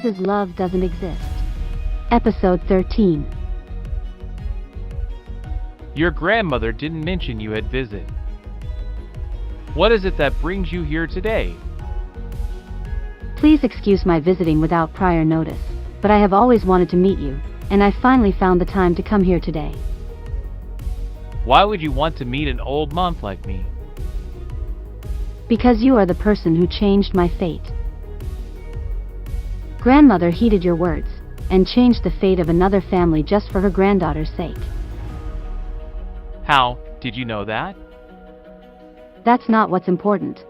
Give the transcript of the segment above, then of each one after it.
Causes love doesn't exist. Episode 13. Your grandmother didn't mention you had visit. What is it that brings you here today? Please excuse my visiting without prior notice, but I have always wanted to meet you, and I finally found the time to come here today. Why would you want to meet an old monk like me? Because you are the person who changed my fate. Grandmother heeded your words, and changed the fate of another family just for her granddaughter's sake. How did you know that? That's not what's important.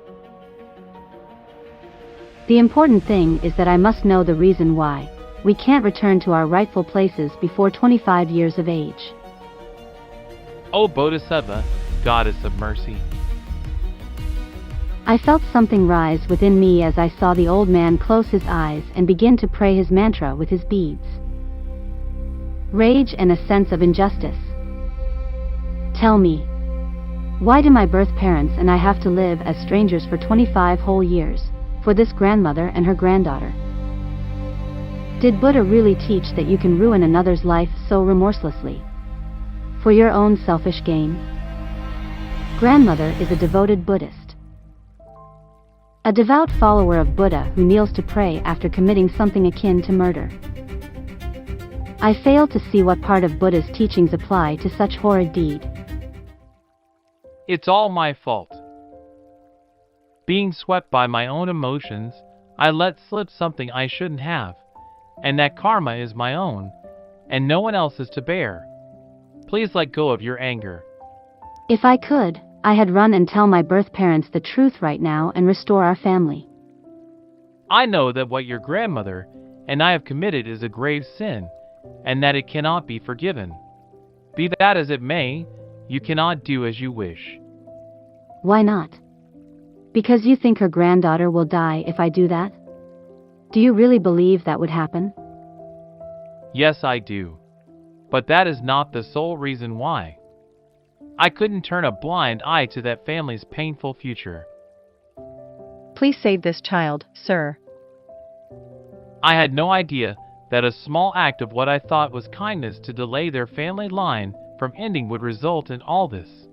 The important thing is that I must know the reason why we can't return to our rightful places before 25 years of age. O Bodhisattva, goddess of mercy. I felt something rise within me as I saw the old man close his eyes and begin to pray his mantra with his beads. Rage and a sense of injustice. Tell me, why do my birth parents and I have to live as strangers for 25 whole years, for this grandmother and her granddaughter? Did Buddha really teach that you can ruin another's life so remorselessly, for your own selfish gain? Grandmother is a devoted Buddhist. A devout follower of Buddha who kneels to pray after committing something akin to murder. I fail to see what part of Buddha's teachings apply to such horrid deed. It's all my fault. Being swept by my own emotions, I let slip something I shouldn't have, and that karma is my own, and no one else is to bear. Please let go of your anger. If I could, I had run and tell my birth parents the truth right now and restore our family. I know that what your grandmother and I have committed is a grave sin, and that it cannot be forgiven. Be that as it may, you cannot do as you wish. Why not? Because you think her granddaughter will die if I do that? Do you really believe that would happen? Yes, I do. But that is not the sole reason why. I couldn't turn a blind eye to that family's painful future. Please save this child, sir. I had no idea that a small act of what I thought was kindness to delay their family line from ending would result in all this.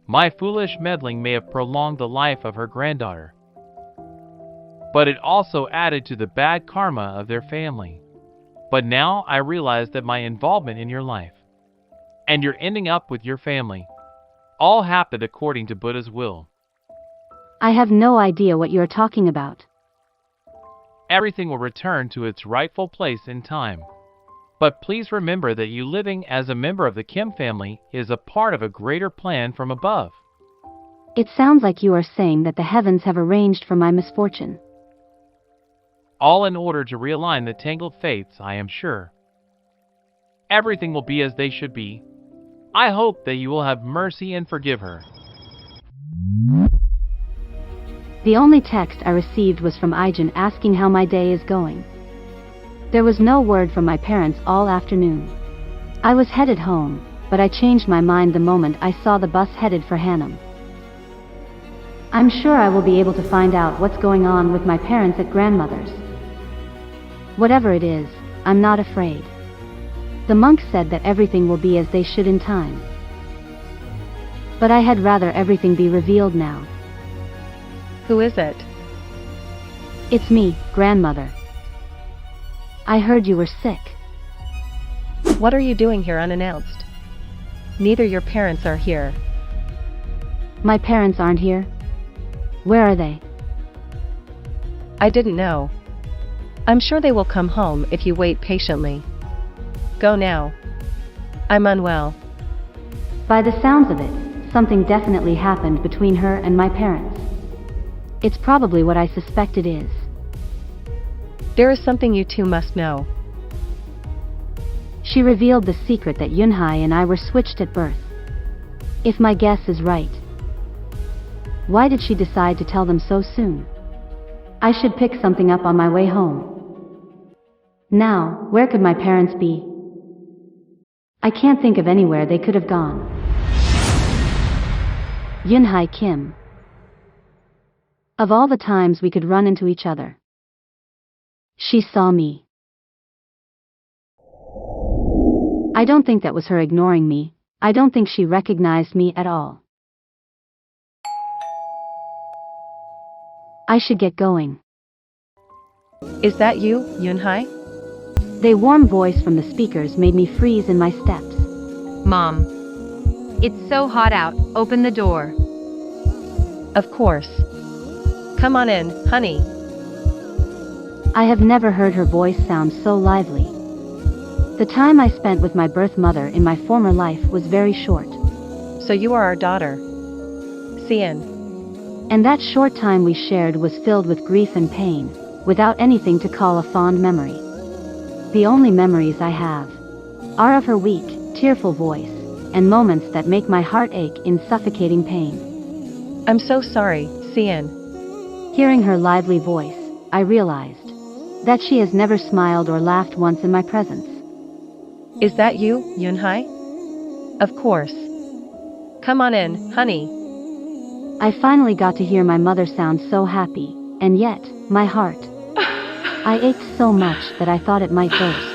My foolish meddling may have prolonged the life of her granddaughter, but it also added to the bad karma of their family. But now I realize that my involvement in your life, and your ending up with your family, all happened according to Buddha's will. I have no idea what you're talking about. Everything will return to its rightful place in time. But please remember that you living as a member of the Kim family is a part of a greater plan from above. It sounds like you are saying that the heavens have arranged for my misfortune. All in order to realign the tangled fates, I am sure. Everything will be as they should be. I hope that you will have mercy and forgive her. The only text I received was from Ijin asking how my day is going. There was no word from my parents all afternoon. I was headed home, but I changed my mind the moment I saw the bus headed for Hannam. I'm sure I will be able to find out what's going on with my parents at grandmother's. Whatever it is, I'm not afraid. The monk said that everything will be as they should in time. But I had rather everything be revealed now. Who is it? It's me, grandmother. I heard you were sick. What are you doing here unannounced? Neither your parents are here. My parents aren't here? Where are they? I didn't know. I'm sure they will come home if you wait patiently. Go now. I'm unwell. By the sounds of it, something definitely happened between her and my parents. It's probably what I suspect it is. There is something you two must know. She revealed the secret that Yunhai and I were switched at birth. If my guess is right, why did she decide to tell them so soon? I should pick something up on my way home. Now, where could my parents be? I can't think of anywhere they could have gone. Yunhai Kim. Of all the times we could run into each other. She saw me. I don't think that was her ignoring me. I don't think she recognized me at all. I should get going. Is that you, Yunhai? The warm voice from the speakers made me freeze in my steps. Mom. It's so hot out, open the door. Of course. Come on in, honey. I have never heard her voice sound so lively. The time I spent with my birth mother in my former life was very short. So you are our daughter. Cian. And that short time we shared was filled with grief and pain, without anything to call a fond memory. The only memories I have are of her weak, tearful voice, and moments that make my heart ache in suffocating pain. I'm so sorry, Cian. Hearing her lively voice, I realized that she has never smiled or laughed once in my presence. Is that you, Yunhai? Of course. Come on in, honey. I finally got to hear my mother sound so happy, and yet, my heart. I ached so much that I thought it might burst.